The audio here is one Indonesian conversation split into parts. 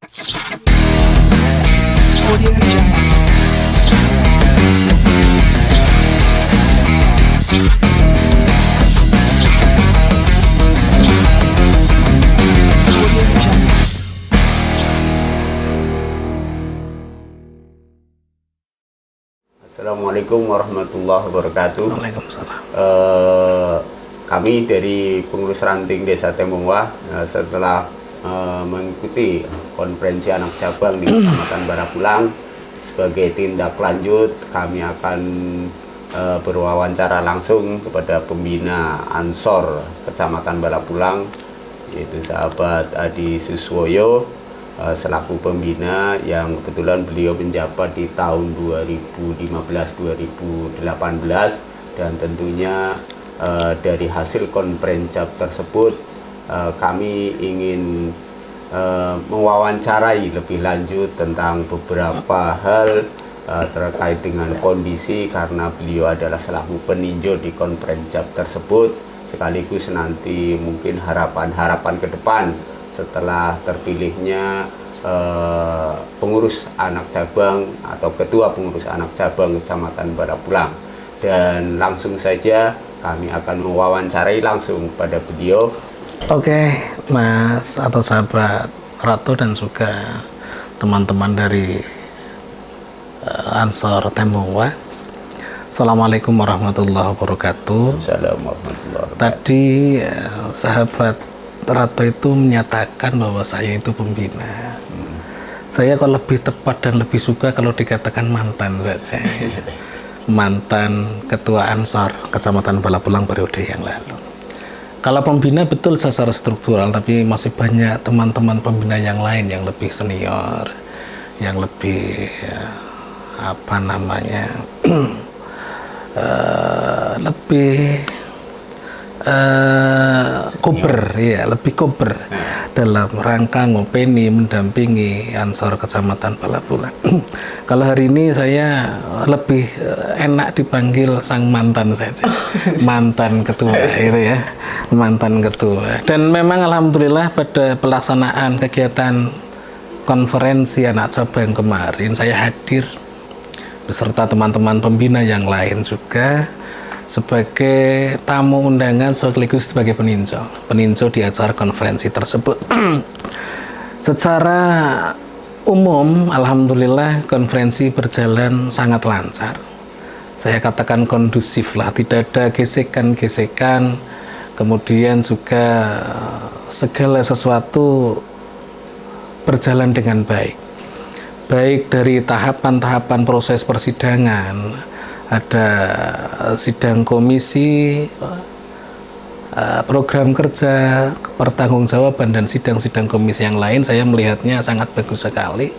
Audio Jungle. Audio Jungle. Assalamualaikum warahmatullahi wabarakatuh. Waalaikumsalam. Kami dari pengurus ranting Desa Tembongwah setelah mengikuti konferensi anak cabang di Kecamatan Barapulang, sebagai tindak lanjut kami akan berwawancara langsung kepada pembina Ansor Kecamatan Barapulang, yaitu sahabat Adi Suswoyo, selaku pembina yang kebetulan beliau menjabat di tahun 2015-2018, dan tentunya dari hasil konferensi tersebut kami ingin mewawancarai lebih lanjut tentang beberapa hal terkait dengan kondisi, karena beliau adalah selaku peninjau di konferensi tersebut, sekaligus nanti mungkin harapan-harapan ke depan setelah terpilihnya pengurus anak cabang atau ketua pengurus anak cabang Kecamatan Barapulang. Dan langsung saja kami akan mewawancarai langsung pada beliau. Oke, Mas atau sahabat Ratu dan juga teman-teman dari Ansor Tembongwah. Assalamualaikum warahmatullahi wabarakatuh. Assalamualaikum warahmatullahi wabarakatuh. Tadi sahabat Ratu itu menyatakan bahwa saya itu pembina. Saya kalau lebih tepat dan lebih suka kalau dikatakan mantan saja. Mantan ketua Ansor Kecamatan Barapulang periode yang lalu. Kalau pembina betul secara struktural, tapi masih banyak teman-teman pembina yang lain yang lebih senior, yang lebih lebih kober, ya, lebih kober dalam rangka ngopeni, mendampingi Ansor Kecamatan Barapulang. Kalau hari ini saya lebih enak dipanggil sang mantan saja, mantan ketua, gitu ya, mantan ketua. Dan memang alhamdulillah pada pelaksanaan kegiatan konferensi anak cabang kemarin saya hadir beserta teman-teman pembina yang lain juga, sebagai tamu undangan sekaligus sebagai peninjau di acara konferensi tersebut. Secara umum, alhamdulillah konferensi berjalan sangat lancar. Saya katakan kondusif lah, tidak ada gesekan-gesekan. Kemudian juga segala sesuatu berjalan dengan baik. Baik dari tahapan-tahapan proses persidangan, ada sidang komisi, program kerja, pertanggungjawaban, dan sidang-sidang komisi yang lain, saya melihatnya sangat bagus sekali,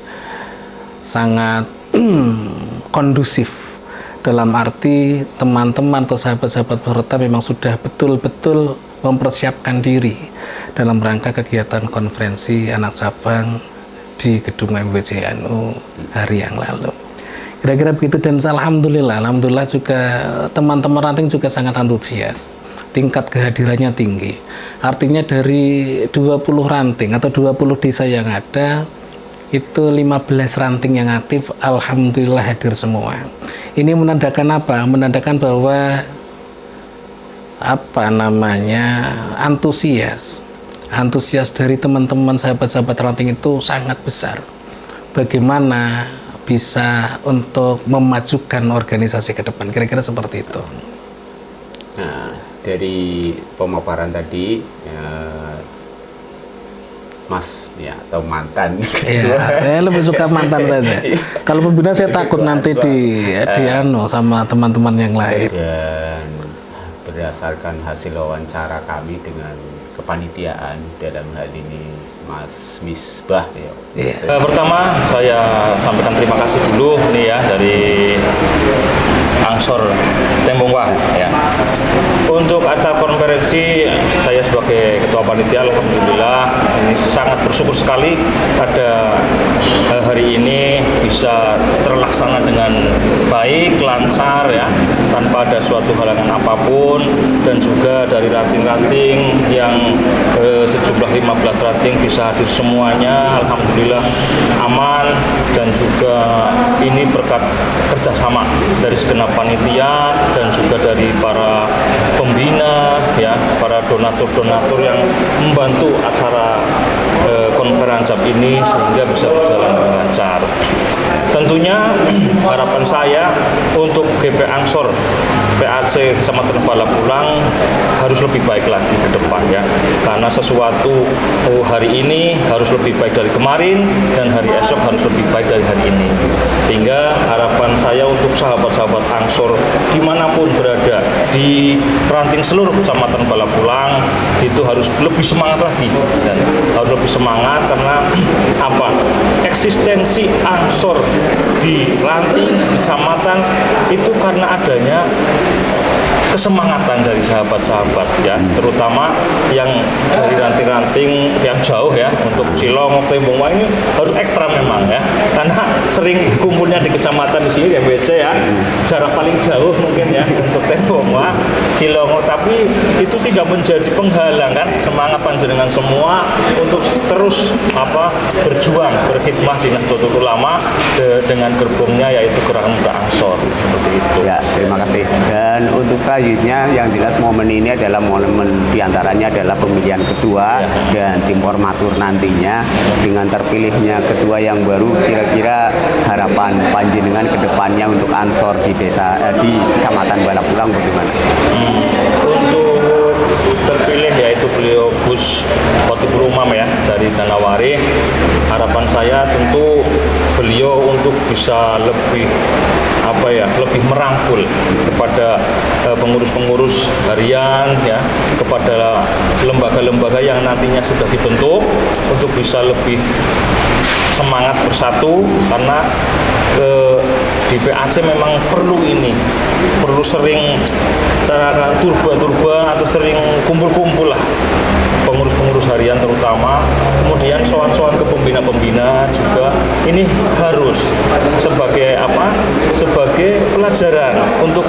sangat kondusif, dalam arti teman-teman atau sahabat-sahabat peserta memang sudah betul-betul mempersiapkan diri dalam rangka kegiatan konferensi anak cabang di gedung MWJNU hari yang lalu. Kira-kira begitu, dan alhamdulillah juga teman-teman ranting juga sangat antusias. Tingkat kehadirannya tinggi. Artinya dari 20 ranting atau 20 desa yang ada, itu 15 ranting yang aktif, alhamdulillah hadir semua. Ini menandakan apa? Menandakan bahwa antusias dari teman-teman sahabat-sahabat ranting itu sangat besar. Bagaimana bisa untuk memajukan organisasi ke depan, kira-kira seperti itu. Nah, dari pemaparan tadi, Mas ya, atau mantan. Iya, saya lebih suka mantan saja. Kalau pembina saya takut nanti sama teman-teman yang lain. Dan berdasarkan hasil wawancara kami dengan kepanitiaan, dalam hal ini Mas Misbah ya. Yeah. Pertama saya sampaikan terima kasih dulu nih ya dari Ansor Tembongwah ya. Untuk acara konferensi, saya sebagai ketua panitia alhamdulillah ini sangat bersyukur sekali pada hari ini bisa terlaksana dengan baik, lancar ya, tanpa ada suatu halangan apapun, dan juga dari ranting-ranting yang sejumlah 15 ranting bisa hadir semuanya, alhamdulillah alhamdulillah aman, dan juga ini berkat kerjasama dari segenap panitia dan juga dari para pembina, ya, para donatur-donatur yang membantu acara konferensi ini sehingga bisa berjalan dengan lancar. Tentunya harapan saya untuk GP Ansor PAC Kecamatan Balapulang harus lebih baik lagi ke depan, ya, karena sesuatu hari ini harus lebih baik dari kemarin dan hari esok harus lebih baik dari hari ini, sehingga harapan saya untuk sahabat-sahabat Ansor dimanapun berada di ranting seluruh Kecamatan Balapulang itu harus lebih semangat lagi, dan harus lebih semangat karena apa, eksistensi Ansor di ranting kecamatan itu karena adanya kesemangatan dari sahabat-sahabat, ya, terutama yang dari ranting-ranting yang jauh, ya, untuk Cilongok, Tembongwa ini harus ekstra memang, ya, karena sering kumpulnya di kecamatan di sini, ya, BC, ya, jarak paling jauh mungkin, ya, untuk Tembongwa, Cilongok, tapi itu tidak menjadi penghalang, kan, semangat panjenengan semua untuk terus berjuang berkhidmah di Nahdlatul Ulama dengan gerbongnya yaitu Gerakan Muda Ansor, seperti itu. Ya, terima kasih. Dan untuk selanjutnya yang jelas momen ini adalah momen diantaranya adalah pemilihan ketua dan tim formatur nantinya. Dengan terpilihnya ketua yang baru, kira-kira harapan panjenengan ke depannya untuk Ansor di Kecamatan Balapulang bagaimana? Untuk terpilih yaitu beliau Gus Khotibul Umam, ya, dari Danawari, harapan saya tentu beliau untuk bisa lebih lebih merangkul kepada pengurus-pengurus harian, ya, kepada lembaga-lembaga yang nantinya sudah dibentuk untuk bisa lebih semangat bersatu, karena di PAC memang perlu sering turba-turba atau sering kumpul-kumpul lah pengurus-pengurus harian terutama, kemudian soal-soal ke pembina-pembina juga ini harus sebagai pelajaran untuk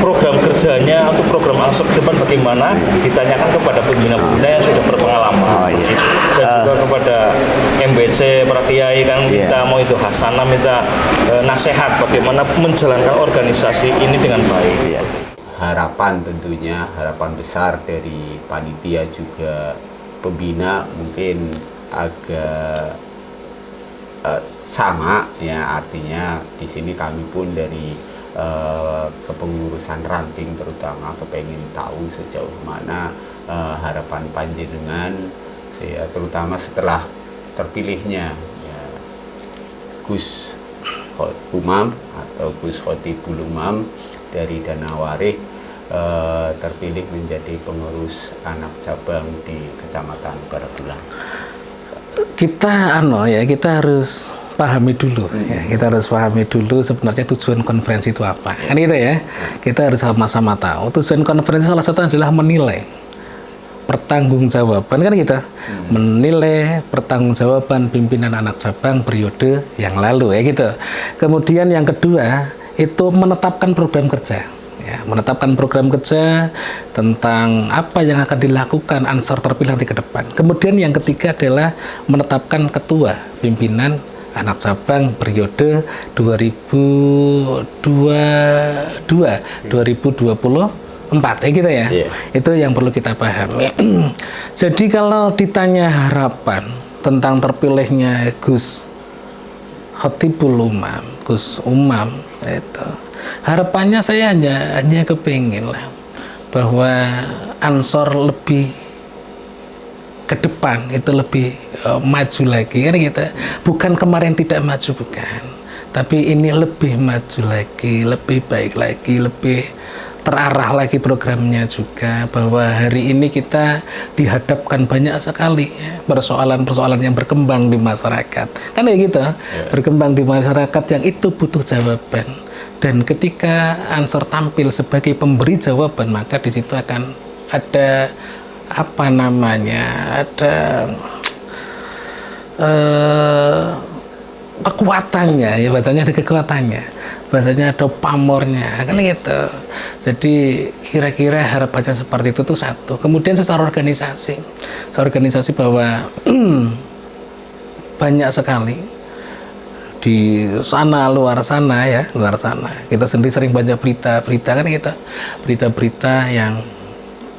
program kerjanya, untuk program Ansor ke depan bagaimana, ditanyakan kepada pembina-pembina yang sudah berpengalaman. Dan juga kepada MBC, para kiai, kan, kita mau itu hasanah, minta nasihat bagaimana menjalankan organisasi ini dengan baik. Harapan tentunya, harapan besar dari panitia juga pembina mungkin agak sama, ya, artinya di sini kami pun dari kepengurusan ranting terutama kepengen tahu sejauh mana harapan panjenengan, saya terutama setelah terpilihnya, ya, Gus Umam atau Gus Khotibul Umam dari Danawari terpilih menjadi pengurus anak cabang di Kecamatan Balapulang. Kita harus pahami dulu, ya, kita harus pahami dulu sebenarnya tujuan konferensi itu apa, kan gitu, ya. Kita harus sama-sama tahu tujuan konferensi salah satu adalah menilai pertanggungjawaban, kan kita menilai pertanggungjawaban pimpinan anak cabang periode yang lalu, ya, gitu. Kemudian yang kedua itu menetapkan program kerja, ya, menetapkan program kerja tentang apa yang akan dilakukan Ansor terpilih nanti ke depan. Kemudian yang ketiga adalah menetapkan ketua pimpinan anak cabang periode 2022-2024, ya, gitu, ya. Itu yang perlu kita pahami. Jadi kalau ditanya harapan tentang terpilihnya Gus Khotibul Umam, Gus Umam, itu harapannya saya hanya kepingin lah bahwa Ansor lebih ke depan itu lebih maju lagi, kan, kita bukan kemarin tidak maju, bukan, tapi ini lebih maju lagi, lebih baik lagi, lebih terarah lagi programnya juga, bahwa hari ini kita dihadapkan banyak sekali, ya, persoalan-persoalan yang berkembang di masyarakat, kan, ya, gitu, berkembang di masyarakat yang itu butuh jawaban. Dan ketika Ansor tampil sebagai pemberi jawaban, maka di situ akan ada ada kekuatannya, ya, bahasanya ada kekuatannya, bahasanya ada pamornya, kan, gitu. Jadi kira-kira harapannya seperti itu tuh satu. Kemudian secara organisasi bahwa banyak sekali di sana, luar sana ya, luar sana. Kita sendiri sering baca berita-berita kan, kita berita-berita yang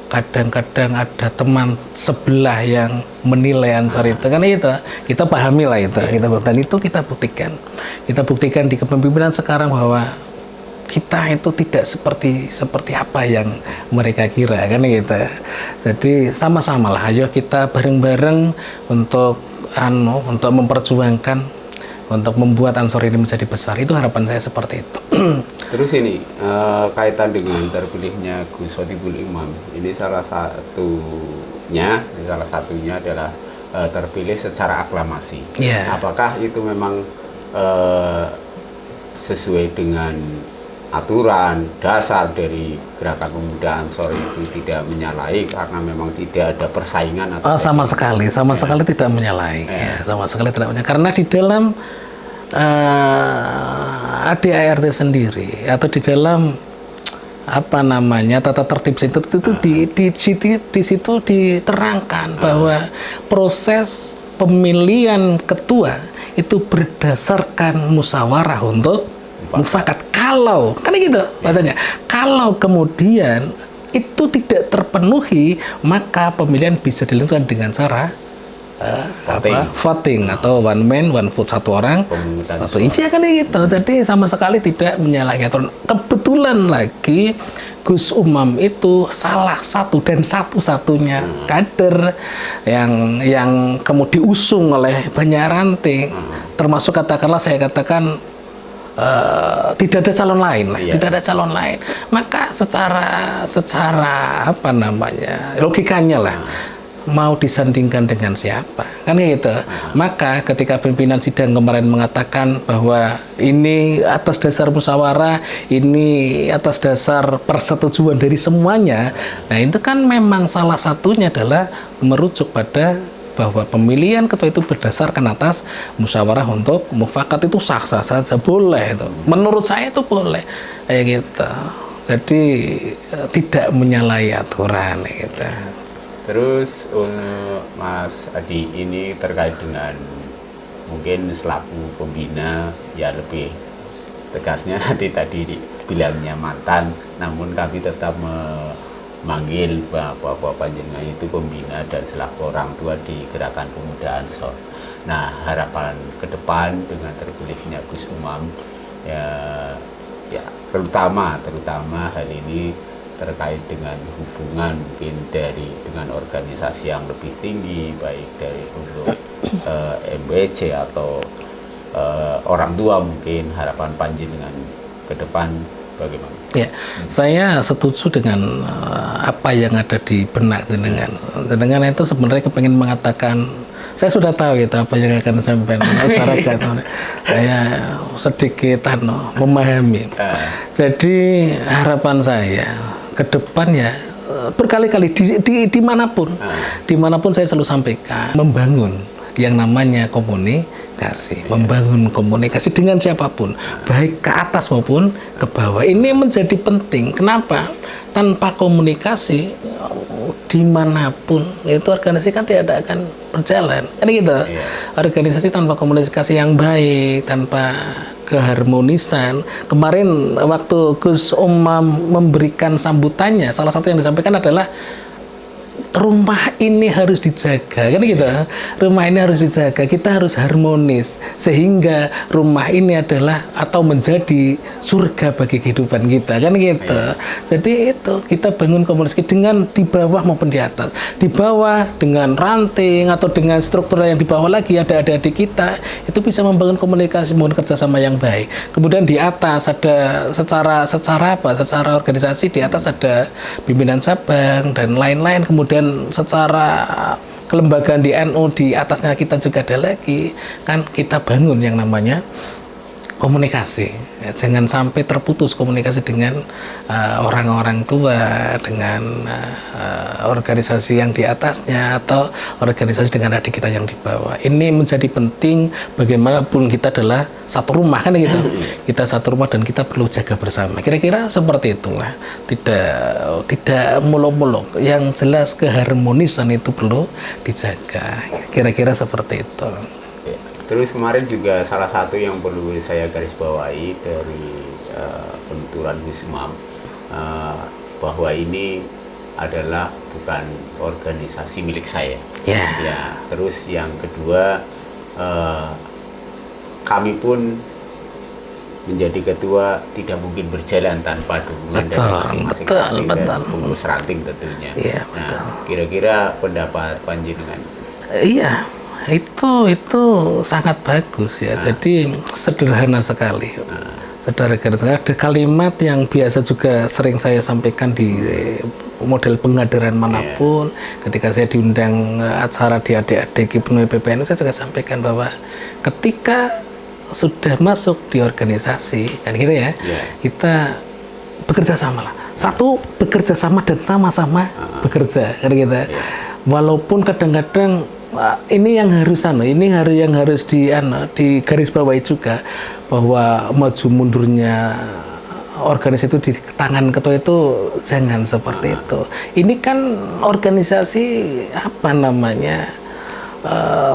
kadang-kadang ada teman sebelah yang menilai Ansor itu kan, itu kita pahami lah itu, dan itu kita buktikan di kepemimpinan sekarang bahwa kita itu tidak seperti apa yang mereka kira kan gitu. Jadi sama-sama lah, ayo kita bareng-bareng untuk memperjuangkan, untuk membuat Ansor ini menjadi besar. Itu harapan saya seperti itu. Terus ini kaitan dengan terpilihnya Gus Khotibul Imam, ini salah satunya adalah terpilih secara aklamasi. Yeah. Apakah itu memang sesuai dengan aturan dasar dari Gerakan Pemuda Ansor itu, tidak menyalahi karena memang tidak ada persaingan? Atau sama sekali tidak menyalahi. Ya, sama sekali tidak menyalahi. Karena di dalam ADART sendiri atau di dalam tata tertib itu di situ diterangkan bahwa proses pemilihan ketua itu berdasarkan musyawarah untuk mufakat. Kalau kan gitu bahasanya, kalau kemudian itu tidak terpenuhi, maka pemilihan bisa dilakukan dengan cara voting atau one man one vote, satu orang satu inci kan gitu. Jadi sama sekali tidak menyalahi aturan. Kebetulan lagi Gus Umam itu salah satu dan satu-satunya kader yang kemudian diusung oleh banyak ranting, termasuk saya katakan tidak ada calon lain lah, tidak ada calon lain. Maka secara logikanya lah, mau disandingkan dengan siapa kan gitu. Maka ketika pimpinan sidang kemarin mengatakan bahwa ini atas dasar musyawarah, ini atas dasar persetujuan dari semuanya, nah itu kan memang salah satunya adalah merujuk pada bahwa pemilihan ketua itu berdasarkan atas musyawarah untuk mufakat. Itu sah-sah saja, boleh itu. Menurut saya itu boleh kayak gitu. Jadi tidak menyalahi aturan gitu. Terus Mas Adi, ini terkait dengan mungkin selaku pembina, ya lebih tegasnya nanti tadi bilangnya mantan, namun kami tetap memanggil bahwa panjenengan itu pembina dan selaku orang tua di Gerakan Pemuda Ansor. Nah, harapan ke depan dengan terpilihnya Gus Umam ya terutama hal ini terkait dengan hubungan mungkin dengan organisasi yang lebih tinggi, baik dari untuk MBC atau orang tua, mungkin harapan panjenengan ke depan bagaimana? Ya, saya setuju dengan apa yang ada di benak jenengan. Jenengan itu sebenarnya kepengen mengatakan, saya sudah tahu itu apa yang akan sampaikan masyarakat. Saya sedikit memahami. Jadi harapan saya ke depan ya, berkali-kali dimanapun saya selalu sampaikan, membangun yang namanya komunikasi, membangun komunikasi dengan siapapun, baik ke atas maupun ke bawah. Ini menjadi penting. Kenapa? Tanpa komunikasi dimanapun itu organisasi kan tidak akan berjalan, kan gitu. Organisasi tanpa komunikasi yang baik, tanpa keharmonisan. Kemarin waktu Gus Umam memberikan sambutannya, salah satu yang disampaikan adalah rumah ini harus dijaga, kan gitu. Rumah ini harus dijaga, kita harus harmonis sehingga rumah ini adalah atau menjadi surga bagi kehidupan kita, kan gitu. Jadi itu kita bangun komunikasi dengan di bawah maupun di atas. Di bawah dengan ranting atau dengan struktur yang di bawah lagi ada adik-adik kita, itu bisa membangun komunikasi, membangun kerjasama yang baik. Kemudian di atas ada secara organisasi, di atas ada pimpinan cabang dan lain-lain. Kemudian secara kelembagaan di NU, di atasnya kita juga ada lagi, kan kita bangun yang namanya komunikasi. Jangan sampai terputus komunikasi dengan orang-orang tua, dengan organisasi yang di atasnya, atau organisasi dengan adik kita yang di bawah. Ini menjadi penting, bagaimanapun kita adalah satu rumah, kan gitu. Kita satu rumah dan kita perlu jaga bersama. Kira-kira seperti itulah. Tidak muluk-muluk. Yang jelas keharmonisan itu perlu dijaga. Kira-kira seperti itu. Terus kemarin juga salah satu yang perlu saya garis bawahi dari penuturan Gus Imam, bahwa ini adalah bukan organisasi milik saya. Ya. Terus yang kedua, kami pun menjadi ketua tidak mungkin berjalan tanpa dukungan dari masing-masing dan pengurus ranting tentunya. Iya, Nah, kira-kira pendapat panjenengan? Iya, itu sangat bagus ya. Jadi sederhana sekali. Sederhana sekali. Ada kalimat yang biasa juga sering saya sampaikan di model pengadaran manapun. Ketika saya diundang acara di adik-adik Hipno PPNU, saya juga sampaikan bahwa ketika sudah masuk di organisasi kan gitu ya, kita bekerja sama lah. Satu, bekerja sama dan sama-sama bekerja kan gitu. Walaupun kadang-kadang ini yang harus di garis bawahi juga, bahwa maju mundurnya organisasi itu di tangan ketua itu jangan seperti itu. Ini kan organisasi apa namanya,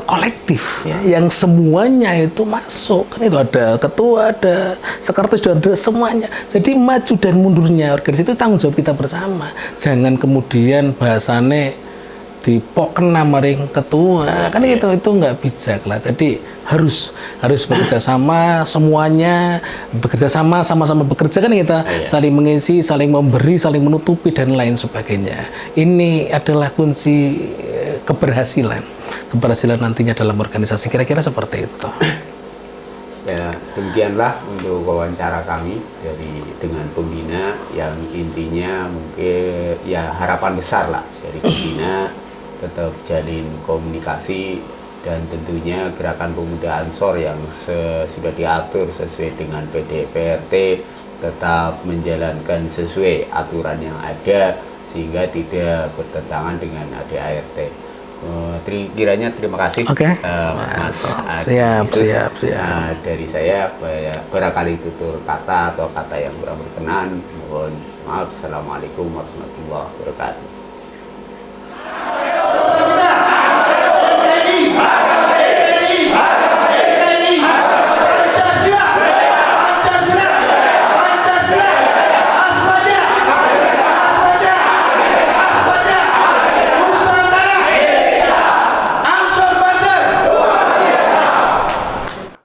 kolektif ya, yang semuanya itu masuk kan, itu ada ketua, ada sekretaris, ada semuanya. Jadi maju dan mundurnya organisasi itu tanggung jawab kita bersama. Jangan kemudian bahasane dipokna maring ketua kan, itu nggak bijak lah. Jadi harus bekerja sama, semuanya bekerja sama, sama-sama bekerja kan, kita saling mengisi, saling memberi, saling menutupi dan lain sebagainya. Ini adalah kunci keberhasilan nantinya dalam organisasi, kira-kira seperti itu. Ya, demikianlah untuk wawancara kami dengan pembina, yang intinya mungkin ya harapan besar lah dari pembina, tetap jalin komunikasi, dan tentunya gerakan pemuda Ansor yang sudah diatur sesuai dengan PDPRT tetap menjalankan sesuai aturan yang ada sehingga tidak bertentangan dengan ADART. Kiranya terima kasih, Mas siap. dari saya, barangkali tutur kata atau kata yang kurang berkenan, mohon maaf. Assalamualaikum warahmatullahi wabarakatuh.